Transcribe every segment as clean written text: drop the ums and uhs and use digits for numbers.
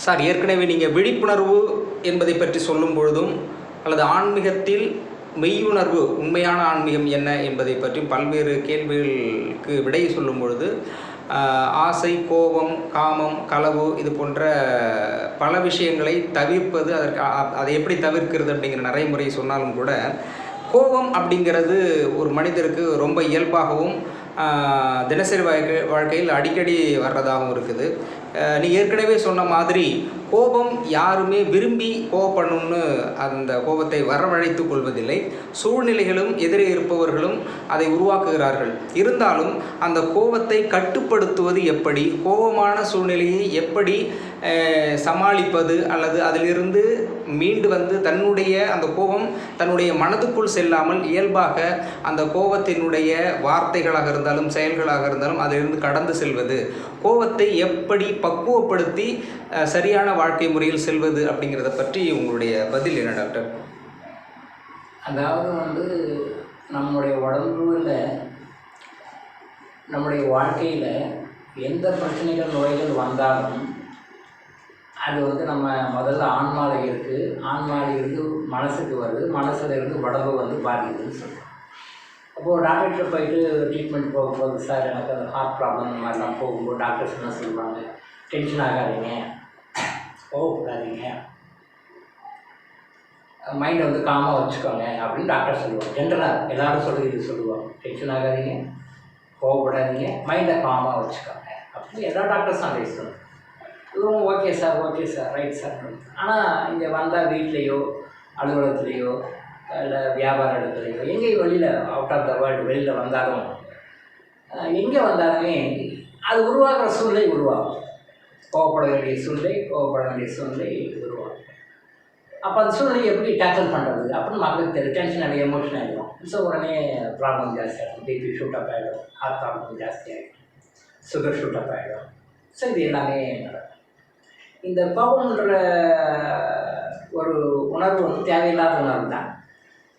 Sir, ஏற்கனவே நீங்கள் விழிப்புணர்வு என்பதை பற்றி சொல்லும் பொழுதும் அல்லது ஆன்மீகத்தில் மெய்யுணர்வு, உண்மையான ஆன்மீகம் என்ன என்பதை பற்றி பல்வேறு கேள்விகளுக்கு விடை சொல்லும் பொழுது ஆசை, கோபம், காமம், களவு இது போன்ற பல விஷயங்களை தவிர்ப்பது, அதை எப்படி தவிர்க்கிறது அப்படிங்கிற நடைமுறை சொன்னாலும் கூட, கோபம் அப்படிங்கிறது ஒரு மனிதருக்கு ரொம்ப இயல்பாகவும் தினசரி வாழ்க்கையில் அடிக்கடி வர்றதாகவும் இருக்குது. நீ ஏற்கனவே சொன்ன மாதிரி கோபம் யாருமே விரும்பி கோபப்படணும்னு அந்த கோபத்தை வரவழைத்து கொள்வதில்லை. சூழ்நிலைகளும் எதிரே இருப்பவர்களும் அதை உருவாக்குகிறார்கள். இருந்தாலும் அந்த கோபத்தை கட்டுப்படுத்துவது எப்படி, கோபமான சூழ்நிலையை எப்படி சமாளிப்பது, அல்லது அதிலிருந்து மீண்டு வந்து அந்த கோபம் தன்னுடைய மனதுக்குள் செல்லாமல் இயல்பாக அந்த கோபத்தினுடைய வார்த்தைகளாக இருந்தாலும் செயல்களாக இருந்தாலும் அதிலிருந்து கடந்து செல்வது, கோபத்தை எப்படி பக்குவப்படுத்தி சரியான வாழ்க்கை முறையில் செல்வது அப்படிங்கிறத பற்றி உங்களுடைய பதில் என்ன டாக்டர்? அதாவது நம்முடைய உடம்புல, நம்முடைய வாழ்க்கையில் எந்த பிரச்சனைகள், நோய்கள் வந்தாலும் அது நம்ம முதல்ல ஆன்மாவில் இருக்குது, ஆன்மாவில் இருந்து மனசுக்கு வருது, மனசில் இருந்து உடம்பு பாதிக்குதுன்னு சொல்லுவோம். அப்போது டாக்டர்கிட்ட போயிட்டு ட்ரீட்மெண்ட் போகும்போது, சார் எனக்கு அந்த ஹார்ட் ப்ராப்ளம் இந்த மாதிரிலாம் போகும்போது டாக்டர்ஸ் என்ன சொல்லுவாங்க, டென்ஷன் ஆகாதீங்க, கோவப்படாதீங்க, மைண்டை காமாக வச்சுக்கோங்க அப்படின்னு டாக்டர் சொல்லுவாங்க. ஜென்ரலாக எல்லோரும் இது சொல்லுவாங்க, டென்ஷன் ஆகாதீங்க, கோவப்படாதீங்க, மைண்டை காமாக வச்சுக்கோங்க அப்படின்னு எல்லா டாக்டர்ஸும் அதை சொல்லுவாங்க. இவங்க ஓகே சார் ரைட் சார். ஆனால் இங்கே வந்தால் வீட்லேயோ அலுவலகத்துலேயோ இல்லை வியாபார இடத்துலையோ எங்கேயும் வெளியில் அவுட் ஆஃப் த வேர்ல்டு வெளியில் வந்தாலும் எங்கே வந்தாலுமே அது உருவாகிற சூழ்நிலை உருவாகும். கோவப்பட வேண்டிய சூழ்நிலை உருவாகும். அப்போ அந்த சூழ்நிலையை எப்படி டேக்கிள் பண்ணுறது அப்படின்னு மக்களுக்கு தெரியும். டென்ஷன் ஆகி எமோஷன் ஆகிடும். ஸோ உடனே ப்ராப்ளம் ஜாஸ்தியாகிடும், பிபி ஷூட் அப் ஆகிடும், ஹார்ட் ப்ராப்ளம் ஜாஸ்தியாகிடும், சுகர் ஷூட் அப் ஆகிடும். ஸோ இது எல்லாமே நடக்கும். இந்த கோபம்ன்ற ஒரு உணர்வு தேவையில்லாத உணர்வு தான்.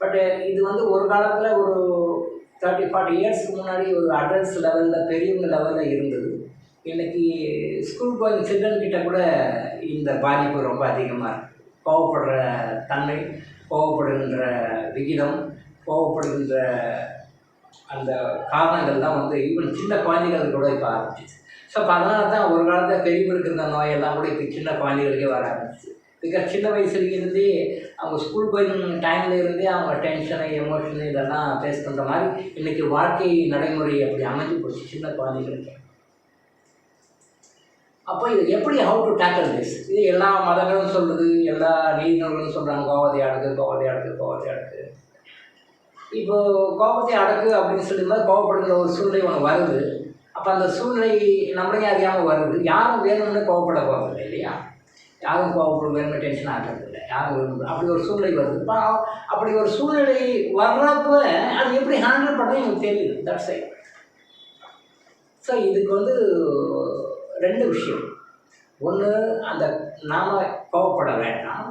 பட்டு இது ஒரு காலத்தில் ஒரு 30-40 இயர்ஸ்க்கு முன்னாடி ஒரு அடல்ட்ஸ் லெவலில், பெரியவங்க லெவலில் இருந்தது. இன்றைக்கி ஸ்கூல் கோயிங் சில்ட்ரன் கிட்ட கூட இந்த பாதிப்பு ரொம்ப அதிகமாக இருக்குது. கோவப்படுற தன்மை, கோவப்படுகின்ற விகிதம், கோவப்படுகின்ற அந்த காரணங்கள் தான் ஈவன் சின்ன குழந்தைகள் கூட இப்போ ஆரம்பிச்சிச்சு. ஸோ அப்போ அதனால தான் ஒரு காலத்தில் பெரியவங்களுக்கு இருந்த நோயெல்லாம் கூட இப்போ சின்ன குழந்தைகளுக்கே வர ஆரம்பிச்சு. பிகாஸ் சின்ன வயசுலேருந்தே அவங்க ஸ்கூல் போயிங் டைமில் இருந்தே அவங்க டென்ஷனு, எமோஷனு இதெல்லாம் ஃபேஸ் பண்ணுற மாதிரி இன்றைக்கி வாழ்க்கை நடைமுறை அப்படி அமைஞ்சு போச்சு சின்ன குழந்தைகளுக்கு. அப்போ இது எப்படி ஹவு டு டேக்கிள் திஸ், இது எல்லா மதங்களும் சொல்லுது, எல்லா நீதிநூல்களும் சொல்கிறாங்க, கோபத்தை அடக்கு. இப்போது கோபத்தை அடக்கு அப்படின்னு சொல்லும்போது கோபப்படுகிற ஒரு சூழ்நிலை ஒன்று வருது. அப்போ அந்த சூழ்நிலை நம்மளையும் அறியாமல் வருது. யாரும் வேணும்னு கோவப்பட போகிறது இல்லையா? யாரும் கோவப்பட வேணும்னு டென்ஷன் ஆகிறது இல்லை, யாரும் வேணும். அப்படி ஒரு சூழ்நிலை வருது. இப்போ அப்படி ஒரு சூழ்நிலை வர்றப்ப அது எப்படி ஹேண்டில் பண்ணுறது எனக்கு தெரியுது. That's I. ஸோ இதுக்கு 2 விஷயம். ஒன்று, அந்த நாம் கோவப்பட வேண்டாம்,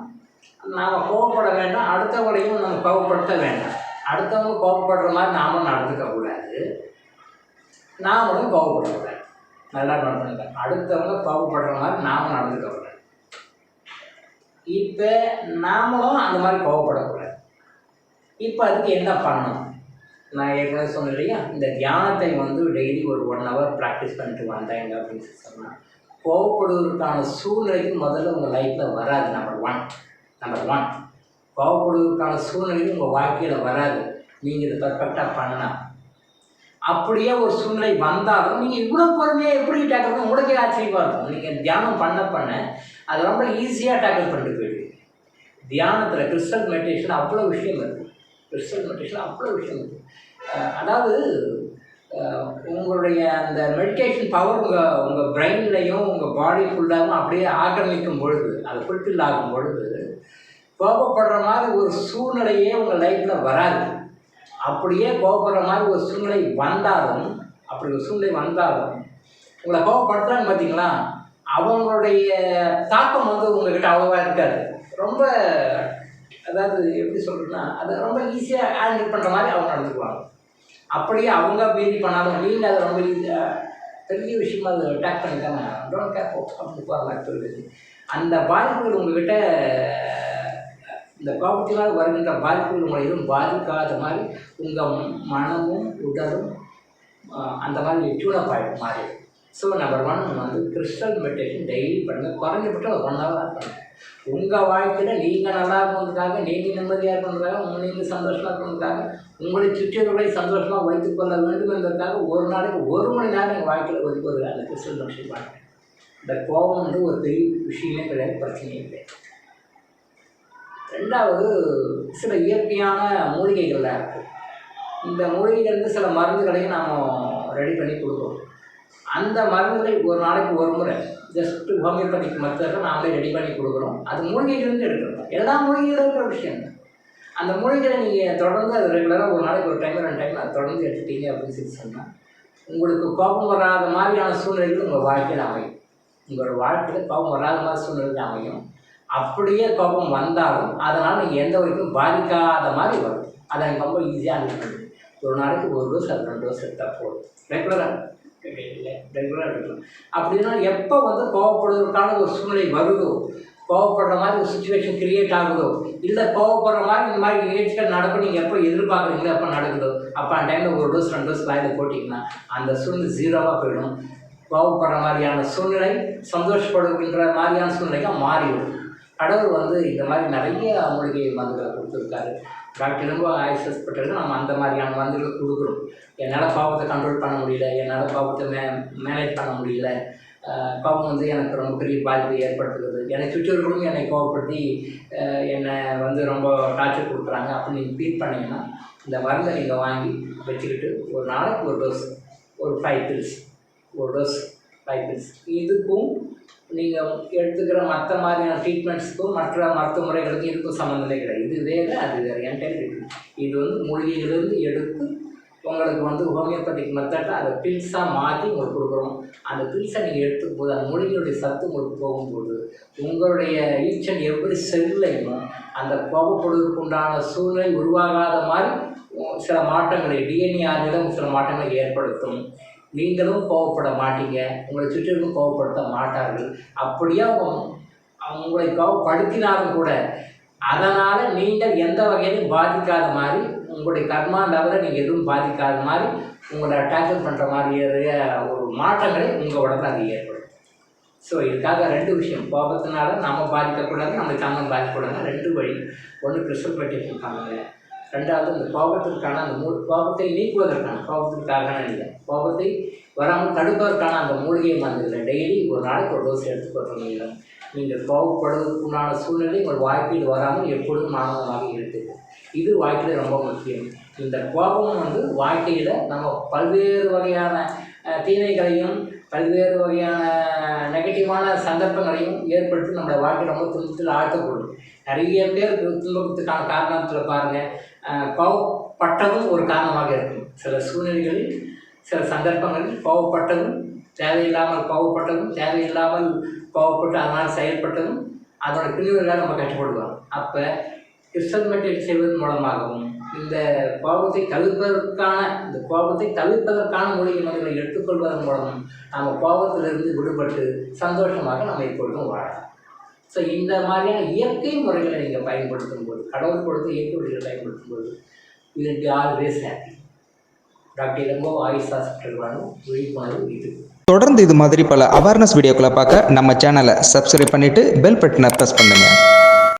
அடுத்தவங்களையும் நம்ம கோவப்படுத்த வேண்டாம். அடுத்தவங்க கோவப்படுற மாதிரி நாமும் நடந்துக்கக்கூடாது, நாமளும் கோவப்படக்கூடாது. நல்லா நோட் பண்ணிக்கலாம். அடுத்தவங்க கோவப்படுற மாதிரி நாமும் நடந்துக்கக்கூடாது. இப்போ நாமளும் அந்த மாதிரி கோவப்படக்கூடாது. இப்போ அதுக்கு என்ன பண்ணணும்? நான் ஏற்கனவே சொன்னேன் இல்லையா, இந்த தியானத்தை டெய்லி ஒரு 1 hour ப்ராக்டிஸ் பண்ணிட்டு வந்தாங்க அப்படின்னு சொன்னால் கோவப்படுவதற்கான சூழ்நிலைக்கு முதல்ல உங்கள் லைஃப்பில் வராது. நம்பர் ஒன் கோவப்படுவதற்கான சூழ்நிலைக்கு உங்கள் வாழ்க்கையில் வராது. நீங்கள் இதை பர்ஃபெக்டாக பண்ணலாம். அப்படியே ஒரு சூழ்நிலை வந்தாலும் நீங்கள் இவ்வளோ பொறுமையாக எப்படி டேக்கிள் உங்களுக்கே ஆச்சரியமாக இருக்கும். நீங்கள் தியானம் பண்ண அது ரொம்ப ஈஸியாக டேக்கிள் பண்ணிட்டு போயிடுவீங்க. தியானத்தில் கிறிஸ்டல் மெடிடேஷன் அவ்வளோ விஷயம் இருக்குது. அதாவது உங்களுடைய அந்த மெடிடேஷன் பவர் உங்கள் பிரெயின்லையும் உங்கள் பாடி ஃபுல்லாகவும் அப்படியே ஆக்கிரமிக்கும் பொழுது, அது ஃபுல்ஃபில் ஆகும் பொழுது கோபப்படுற மாதிரி ஒரு சூழ்நிலையே உங்கள் லைஃப்பில் வராது. அப்படியே கோபப்படுற மாதிரி ஒரு சூழ்நிலை வந்தாலும் உங்களை கோபப்படுத்துறான்னு பார்த்தீங்களா, அவங்களுடைய தாக்கம் உங்கள்கிட்ட அவ்வளோவா இருக்காது. ரொம்ப, அதாவது எப்படி சொல்கிறதுன்னா, அதை ரொம்ப ஈஸியாக ஹேண்டில் பண்ணுற மாதிரி அவங்க நடந்துக்குவாங்க. அப்படியே அவங்க மீறி பண்ணாலும் நீங்கள் அதை ரொம்ப ஈஸியாக பெரிய விஷயமா அதை அட்டாக் பண்ணிட்டாங்க, டோன்ட் கேர் அப்படின்னு போகிற மாதிரி சொல்லுது. அந்த பாதிப்புகள் உங்ககிட்ட இந்த கோபத்தினால் வருகின்ற பாதிப்புகள் உங்களை எதுவும் பாதிக்காத மாதிரி உங்கள் மனமும் உடலும் அந்த மாதிரி டியூனப் ஆகிடும் மாறி. ஸோ நம்பர் 1 வந்து கிறிஸ்டல் மெடிடேஷன் டெய்லி பண்ணுங்கள். குறைஞ்சபட்சம் ஒரு 1 hour பண்ணுங்கள். உங்கள் வாழ்க்கையில் நீங்கள் நல்லா இருக்கணுன்றதுக்காக, நீங்கள் நிம்மதியாக இருக்கணுன்றதுக்காக, நீங்கள் சந்தோஷமாக இருக்கணுன்றதுக்காக, உங்களை சுற்றியவர்களை சந்தோஷமாக வைத்துக் கொள்ள வேண்டும் என்பதற்காக ஒரு நாளைக்கு 1 மணி நேரம் எங்கள் வாழ்க்கையில் ஒரு அந்த கிறிஸ்டல் மெடிடேஷன் பண்ணுங்கள். இந்த கோபம் வந்து ஒரு பெரிய விஷயமே கிடையாது, பிரச்சனையே கிடையாது. 2வது சில இயற்கையான மூலிகைகள்லாம் இருக்குது. இந்த மூலிகைலேருந்து சில மருந்துகளையும் நாம் ரெடி பண்ணி கொடுக்குறோம். அந்த மருந்துகளை ஒரு நாளைக்கு ஒரு முறை ஜஸ்ட்டு ஹோமியோபதிக் மெத்தடில் நாமளே ரெடி பண்ணி கொடுக்குறோம். அது மூலிகைலேருந்து எடுக்கிறோம். எல்லா மூலிகைகளும் இருக்கிற விஷயம் தான். அந்த மூலிகைகளை நீங்கள் தொடர்ந்து அது ரெகுலராக ஒரு நாளைக்கு ஒரு டைம் 2 டைம் அது தொடர்ந்து எடுத்துட்டீங்க அப்படின்னு சொல்லி சொன்னால் உங்களுக்கு கோபம் வராத மாதிரியான சூழ்நிலைகள் உங்கள் வாழ்க்கையில் அமையும். உங்களோட வாழ்க்கையில் கோபம் வராத மாதிரி சூழ்நிலைகள் அமையும். அப்படியே கோபம் வந்தாலும் அதனால் நீங்கள் எந்த வரைக்கும் பாதிக்காத மாதிரி வரும். அதை எனக்கு ரொம்ப ஈஸியாக அனுப்பிடுது. ஒரு நாளைக்கு 1 டோஸ் அது 2 டோஸ் எடுத்தால் போதும். ரெகுலராக எடுக்கலாம். அப்படின்னா எப்போ வந்து கோவப்படுவதற்கான ஒரு சூழ்நிலை வருதோ, கோவப்படுற மாதிரி ஒரு சுச்சுவேஷன் கிரியேட் ஆகுதோ, இல்லை கோவப்படுற மாதிரி இந்த மாதிரி நிகழ்ச்சிகள் நடக்கும் நீங்கள் எப்போ எதிர்பார்க்குறீங்களோ எப்போ நடக்குதோ, அப்போ அந்த டைமில் 1 டோஸ் 2 டோஸ் வாயில் போட்டிங்கன்னா அந்த சூழ்நிலை 0வாக போயிடும். கோவப்படுற மாதிரியான சூழ்நிலை சந்தோஷப்படுகின்ற மாதிரியான சூழ்நிலைக்காக மாறிடும். கடவுள் வந்து இந்த மாதிரி நிறைய மூலிகை மருந்துகளை கொடுத்துருக்காரு. டாக்டர் ரொம்ப ஆக்சஸ்பெக்டருக்கு நம்ம அந்த மாதிரியான மருந்துகள் கொடுக்குறோம். என்னால் கோபத்தை கண்ட்ரோல் பண்ண முடியல, என்னால் கோபத்தை மேனேஜ் பண்ண முடியல, கோபம் வந்து எனக்கு ரொம்ப பெரிய பாதிப்பை ஏற்படுத்துகிறது, என்னை சுற்றியவர்களும் என்னை கோபப்படுத்தி என்னை வந்து ரொம்ப டார்ச்சர் கொடுக்குறாங்க அப்படின்னு நீங்கள் ஃபீல் பண்ணிங்கன்னா இந்த மருந்தை நீங்கள் வாங்கி வச்சுக்கிட்டு ஒரு நாளைக்கு 1 டோஸ், ஒரு 5 pills, 1 டோஸ் 5 pills. இதுக்கும் நீங்கள் எடுத்துக்கிற மற்ற மாதிரியான ட்ரீட்மெண்ட்ஸுக்கும் மற்ற மருத்துவ முறைகளுக்கும் இதுக்கும் சம்மந்தமே கிடையாது. இது வேறு, அது வேறு, என்டையர் இருக்குது. இது வந்து மூலிகையிலிருந்து எடுத்து உங்களுக்கு வந்து ஹோமியோபதிக் மெத்தடில் அதை பில்ஸாக மாற்றி உங்களுக்கு கொடுக்குறோம். அந்த பில்ஸை நீங்கள் எடுத்துக்கும் போது அந்த மூலிகையுடைய சத்து உங்களுக்கு போகும்போது உங்களுடைய ஈச் அண்ட் எவ்ரி செல்லையும் அந்த கோபப்படுவதற்கு உண்டான சூழ்நிலை உருவாகாத மாதிரி சில மாற்றங்களை டிஎன்ஏ சில மாற்றங்களை ஏற்படுத்தும். நீங்களும் கோவப்பட மாட்டீங்க, உங்களை சுற்றிலும் கோவப்படுத்த மாட்டார்கள். அப்படியே உங்களை கோவப்படுத்தினாலும் கூட அதனால் நீங்கள் எந்த வகையிலும் பாதிக்காத மாதிரி, உங்களுடைய கர்மா லெவலில் நீங்கள் எதுவும் பாதிக்காத மாதிரி, உங்களை டேக்கிள் பண்ணுற மாதிரியே ஒரு மாற்றங்களை உங்கள் உடம்புல அது ஏற்படும். ஸோ இதுக்காக 2 விஷயம். கோபத்தினால நம்ம பாதிக்கக்கூடாது, நம்ம சாமம் பாதிக்கக்கூடாதுன்னா 2 வழி. 1 கிறிஸ்டல் மெடிடேஷன் பண்ணுங்க. 2வது இந்த கோபத்திற்கான அந்த கோபத்தை நீக்குவதற்கான, கோபத்திற்காக இல்லை, கோபத்தை வராமல் தடுப்பதற்கான அந்த மூலிகை மருந்துகளை டெய்லி ஒரு நாளைக்கு 1 டோஸ் எடுத்துக்கொள்ளுங்கள். நீங்கள் கோபப்படுவதற்குண்டான சூழ்நிலை உங்கள் வாழ்க்கையில் வராமல் எப்பொழுதும் மாணவமாக இருக்குது. இது வாழ்க்கையில் ரொம்ப முக்கியம். இந்த கோபம் வந்து வாழ்க்கையில் நம்ம பல்வேறு வகையான தீமைகளையும் பல்வேறு வகையான நெகட்டிவான சந்தர்ப்பங்களையும் ஏற்படுத்தி நம்மளோட வாழ்க்கை ரொம்ப துன்பத்தில் ஆழ்த்தக்கூடும். நிறைய பேர் துன்பத்துக்கான காரணத்தில் பாருங்கள், கோபப்பட்டதும் ஒரு காரணமாக இருக்கும். சில சூழ்நிலைகளில் சில சந்தர்ப்பங்களில் கோபப்பட்டதும் தேவையில்லாமல் கோபப்பட்டதும் தேவையில்லாமல் கோபப்பட்டு அதனால் செயல்பட்டதும் அதோட பிரிவுகளாக நம்ம கஷ்டப்படுவோம். அப்போ கிறிஸ்டல் மெடிடேஷன் செய்வதன் மூலமாகவும் இந்த கோபத்தை தவிர்ப்பதற்கான மூலிகை மருந்துகளை எடுத்துக்கொள்வதன் மூலமும் நம்ம கோபத்திலிருந்து விடுபட்டு சந்தோஷமாக நம்ம எப்பொழுதும் வாழலாம். ஸோ இந்த மாதிரியான இயற்கை முறைகளை நீங்கள் பயன்படுத்தும் போது, கடவுள் கொடுத்த இயற்கை முறைகளை பயன்படுத்தும் போது you will be always happy. Doctor Ilango Ayush hospital விழிப்புணர்வு இது. தொடர்ந்து இது மாதிரி பல அவேர்னஸ் வீடியோக்களை பார்க்க நம்ம சேனலை சப்ஸ்கிரைப் பண்ணிவிட்டு பெல் பட்டனை ப்ரெஸ் பண்ணுங்கள்.